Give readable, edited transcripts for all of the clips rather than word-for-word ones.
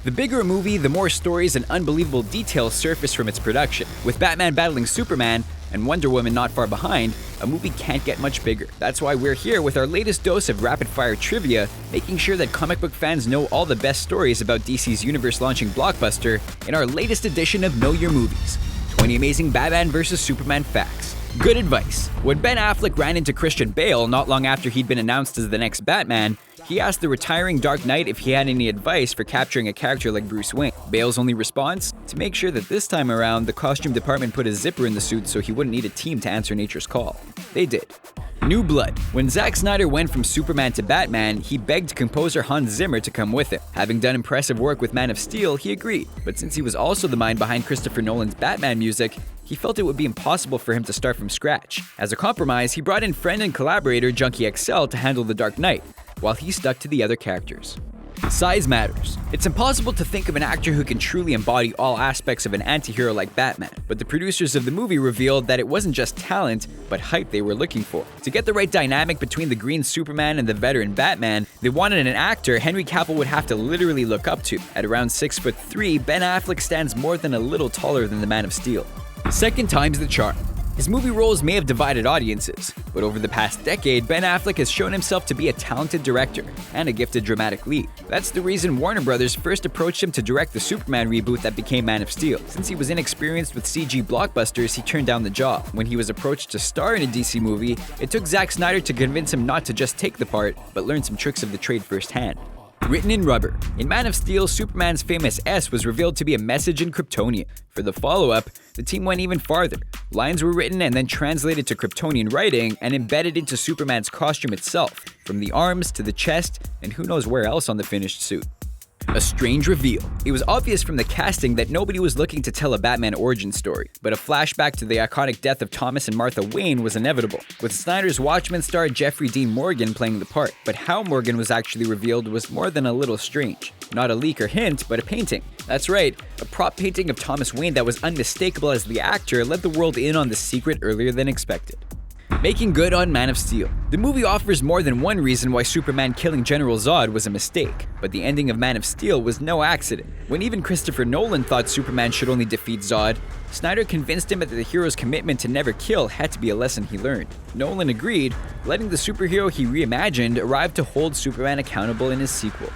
The bigger a movie, the more stories and unbelievable details surface from its production. With Batman battling Superman, and Wonder Woman not far behind, a movie can't get much bigger. That's why we're here with our latest dose of rapid-fire trivia, making sure that comic book fans know all the best stories about DC's universe-launching blockbuster in our latest edition of Know Your Movies. 20 amazing Batman vs. Superman facts. Good advice. When Ben Affleck ran into Christian Bale not long after he'd been announced as the next Batman, he asked the retiring Dark Knight if he had any advice for capturing a character like Bruce Wayne. Bale's only response? To make sure that this time around, the costume department put a zipper in the suit so he wouldn't need a team to answer nature's call. They did. New blood. When Zack Snyder went from Superman to Batman, he begged composer Hans Zimmer to come with him. Having done impressive work with Man of Steel, he agreed. But since he was also the mind behind Christopher Nolan's Batman music, he felt it would be impossible for him to start from scratch. As a compromise, he brought in friend and collaborator Junkie XL to handle The Dark Knight, while he stuck to the other characters. Size matters. It's impossible to think of an actor who can truly embody all aspects of an anti-hero like Batman, but the producers of the movie revealed that it wasn't just talent, but hype they were looking for. To get the right dynamic between the green Superman and the veteran Batman, they wanted an actor Henry Cavill would have to literally look up to. At around 6'3", Ben Affleck stands more than a little taller than the Man of Steel. Second time's the charm. His movie roles may have divided audiences, but over the past decade, Ben Affleck has shown himself to be a talented director and a gifted dramatic lead. That's the reason Warner Brothers first approached him to direct the Superman reboot that became Man of Steel. Since he was inexperienced with CG blockbusters, he turned down the job. When he was approached to star in a DC movie, it took Zack Snyder to convince him not to just take the part, but learn some tricks of the trade firsthand. Written in rubber. In Man of Steel, Superman's famous S was revealed to be a message in Kryptonian. For the follow-up, the team went even farther. Lines were written and then translated to Kryptonian writing and embedded into Superman's costume itself, from the arms to the chest and who knows where else on the finished suit. A strange reveal. It was obvious from the casting that nobody was looking to tell a Batman origin story, but a flashback to the iconic death of Thomas and Martha Wayne was inevitable, with Snyder's Watchmen star Jeffrey Dean Morgan playing the part. But how Morgan was actually revealed was more than a little strange. Not a leak or hint, but a painting. That's right, a prop painting of Thomas Wayne that was unmistakable as the actor let the world in on the secret earlier than expected. Making good on Man of Steel. The movie offers more than one reason why Superman killing General Zod was a mistake, but the ending of Man of Steel was no accident. When even Christopher Nolan thought Superman should only defeat Zod, Snyder convinced him that the hero's commitment to never kill had to be a lesson he learned. Nolan agreed, letting the superhero he reimagined arrive to hold Superman accountable in his sequel.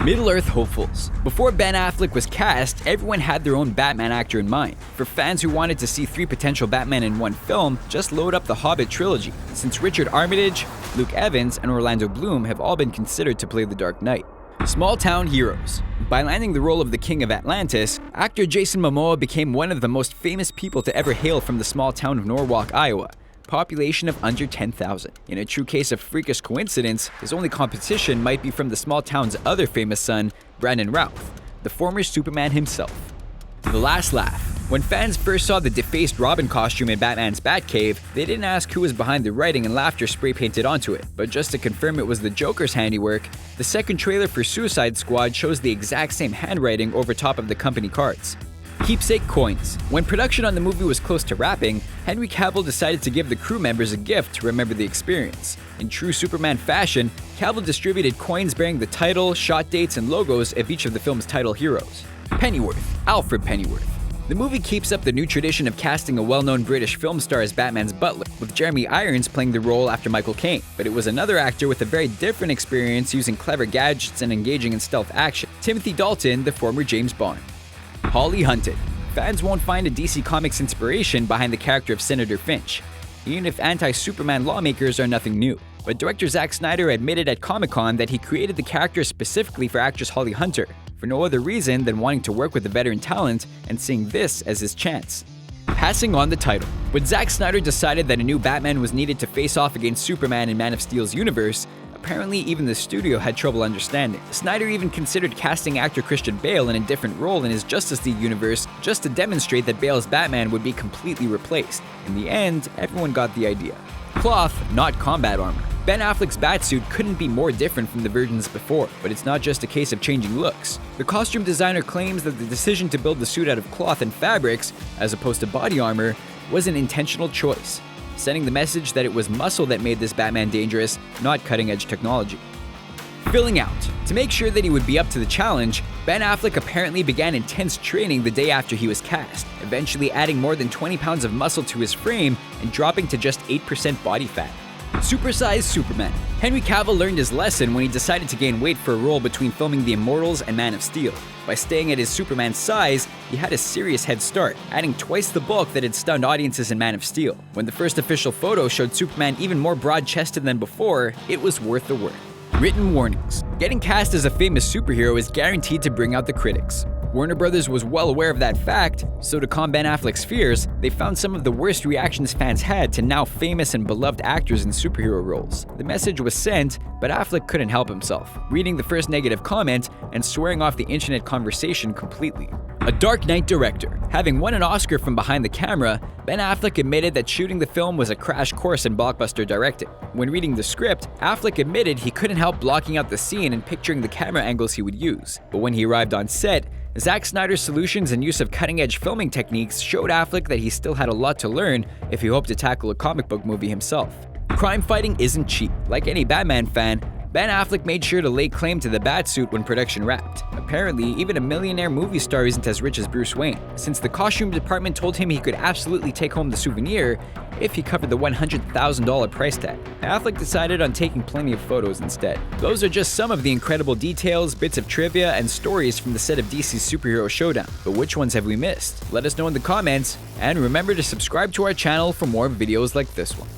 Middle-earth hopefuls. Before Ben Affleck was cast, everyone had their own Batman actor in mind. For fans who wanted to see 3 potential Batman in one film, just load up the Hobbit trilogy, since Richard Armitage, Luke Evans, and Orlando Bloom have all been considered to play the Dark Knight. Small-town heroes. By landing the role of the King of Atlantis, actor Jason Momoa became one of the most famous people to ever hail from the small town of Norwalk, Iowa. Population of under 10,000. In a true case of freakish coincidence, his only competition might be from the small town's other famous son, Brandon Routh, the former Superman himself. The last laugh. When fans first saw the defaced Robin costume in Batman's Batcave, they didn't ask who was behind the writing and laughter spray painted onto it, but just to confirm it was the Joker's handiwork, the second trailer for Suicide Squad shows the exact same handwriting over top of the company cards. Keepsake coins. When production on the movie was close to wrapping, Henry Cavill decided to give the crew members a gift to remember the experience. In true Superman fashion, Cavill distributed coins bearing the title, shot dates, and logos of each of the film's title heroes. Pennyworth. Alfred Pennyworth. The movie keeps up the new tradition of casting a well-known British film star as Batman's butler, with Jeremy Irons playing the role after Michael Caine. But it was another actor with a very different experience using clever gadgets and engaging in stealth action. Timothy Dalton, the former James Bond. Holly Hunted. Fans won't find a DC Comics inspiration behind the character of Senator Finch, even if anti-Superman lawmakers are nothing new. But director Zack Snyder admitted at Comic-Con that he created the character specifically for actress Holly Hunter, for no other reason than wanting to work with the veteran talent and seeing this as his chance. Passing on the title. When Zack Snyder decided that a new Batman was needed to face off against Superman in Man of Steel's universe, apparently even the studio had trouble understanding. Snyder even considered casting actor Christian Bale in a different role in his Justice League universe just to demonstrate that Bale's Batman would be completely replaced. In the end, everyone got the idea. Cloth, not combat armor. Ben Affleck's Batsuit couldn't be more different from the versions before, but it's not just a case of changing looks. The costume designer claims that the decision to build the suit out of cloth and fabrics, as opposed to body armor, was an intentional choice, sending the message that it was muscle that made this Batman dangerous, not cutting-edge technology. Filling out. To make sure that he would be up to the challenge, Ben Affleck apparently began intense training the day after he was cast, eventually adding more than 20 pounds of muscle to his frame and dropping to just 8% body fat. Supersized Superman. Henry Cavill learned his lesson when he decided to gain weight for a role between filming The Immortals and Man of Steel. By staying at his Superman size, he had a serious head start, adding twice the bulk that had stunned audiences in Man of Steel. When the first official photo showed Superman even more broad-chested than before, it was worth the work. Written warnings. Getting cast as a famous superhero is guaranteed to bring out the critics. Warner Brothers was well aware of that fact, so to calm Ben Affleck's fears, they found some of the worst reactions fans had to now famous and beloved actors in superhero roles. The message was sent, but Affleck couldn't help himself, reading the first negative comment and swearing off the internet conversation completely. A Dark Knight director. Having won an Oscar from behind the camera, Ben Affleck admitted that shooting the film was a crash course in blockbuster directing. When reading the script, Affleck admitted he couldn't help blocking out the scene and picturing the camera angles he would use. But when he arrived on set, Zack Snyder's solutions and use of cutting-edge filming techniques showed Affleck that he still had a lot to learn if he hoped to tackle a comic book movie himself. Crime fighting isn't cheap. Like any Batman fan, Ben Affleck made sure to lay claim to the Batsuit when production wrapped. Apparently, even a millionaire movie star isn't as rich as Bruce Wayne, since the costume department told him he could absolutely take home the souvenir if he covered the $100,000 price tag. Affleck decided on taking plenty of photos instead. Those are just some of the incredible details, bits of trivia, and stories from the set of DC's Superhero Showdown. But which ones have we missed? Let us know in the comments, and remember to subscribe to our channel for more videos like this one.